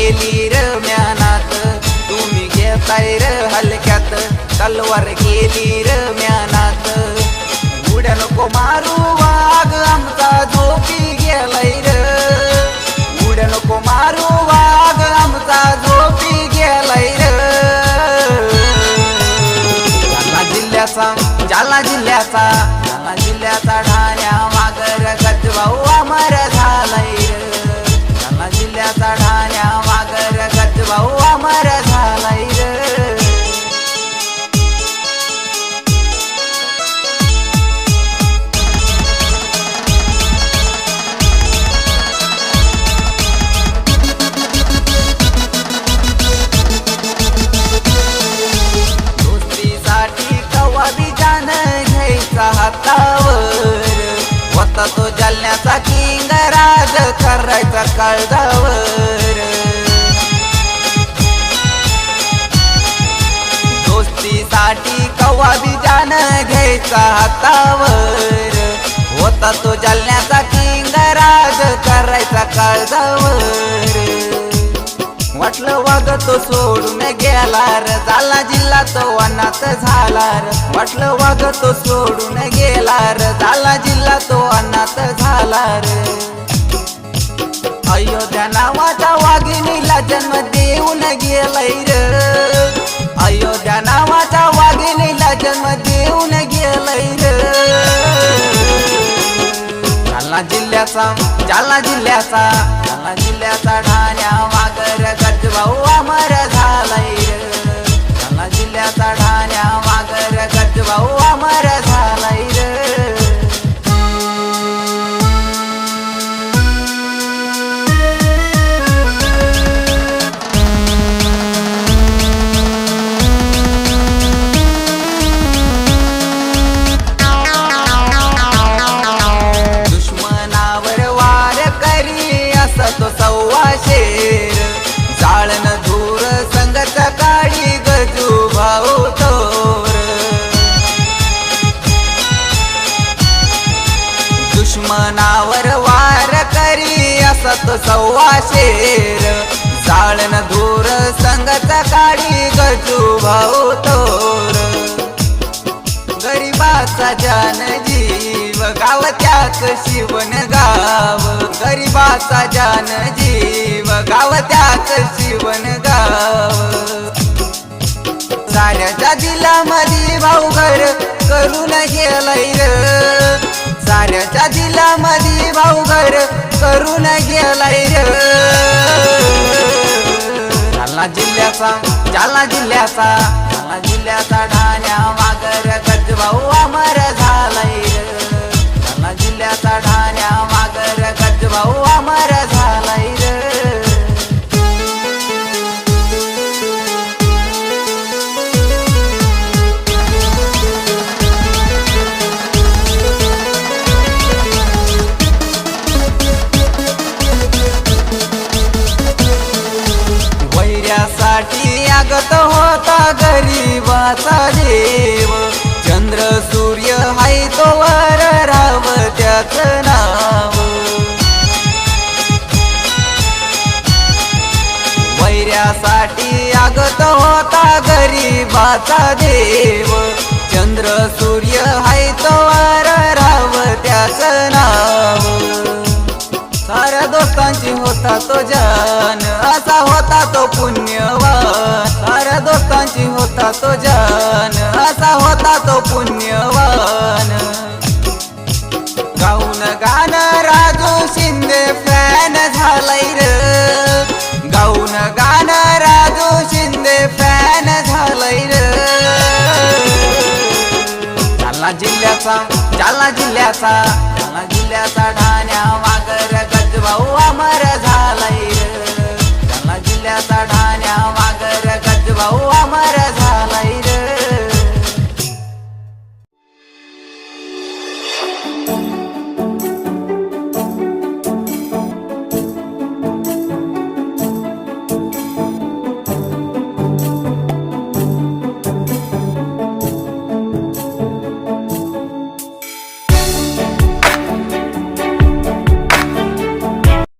केली र म्यानात, तुम्ही घेताय र हलक्यात तलवार केली र म्यानात। उड्या नको मारू वाघ आमचा झोपी गेलाय र, उड्या नको मारू वाघ आमचा झोपी गेलाय र। जालना जिल्ह्याचा ठाण्या मागर गजभाऊ अमर झालाय र, जालना जिल्ह्याचा ठाण्या मागर गजभाऊ अमर झालाय र। हातावर होता तो जालन्याचा किंग राज करायचा काळजावर। दोस्तीसाठी कवा बी जान घ्यायचा हातावर, होता तो जालन्याचा किंग राज करायचा काळजावर। वाटलं वाग तो सोडून गेला र, जालना जिल्हा तो अनाथ झाला र। वाटलं वाग तो सोडून गेला र, जालना जिल्हा तो अनाथ झाला र। अयोध्या नावाच्या वाघिणीला जन्म देऊन गेलाय र, अयोध्या नावाच्या वाघिणीला जन्म देऊन गेलाय र। जालना जिल्ह्याचा ठाण्या मागर गजभाऊ अमर झालाय र, जालना जिल्ह्याचा ठाण्या मागर गजभाऊ अमर झालाय र। तो सव्वा शेर जाळन धूर संगत काळी गजू भाऊ तोर। दुश्मनावर वार करी असा तो सव्वा शेर, जाळन धूर संगत काळी गजू भाऊ तोर। गरीबाचा जान जीव गाव त्याच शिवण गाव, गरीबाचा जान जीव गाव त्याच शिवण गाव। साऱ्याच्या दिलामधी भाऊ घर करून गेलाय र, साऱ्याच्या दिलामधी भाऊ घर करून गेलाय र। जालना जिल्ह्याचा ठाण्या मागर गजभाऊ अमर झालाय र, जालना जिल्ह्याचा ठाण्या मागर गजभाऊ अमर झालाय र। वैऱ्यासाठी आगत होता गरीबाचा देव, चंद्र सूर्य हाय तो वर राव त्याच नाव। वैऱ्यासाठी आगत होता गरीबाचा देव, चंद्र सूर्य हाय तो वर राव त्याच नाव। साऱ्या दोस्तांची होता तो जान, असा होता तो पुण्यवान। साऱ्या दोस्तांची होता तो जान, असा होता तो पुण्यवान। गाऊन गाणं राजू शिंदे फॅन झालाय र, गाऊन गाणं राजू शिंदे फॅन झालाय र। जालना जिल्ह्याचा ठाण्या माग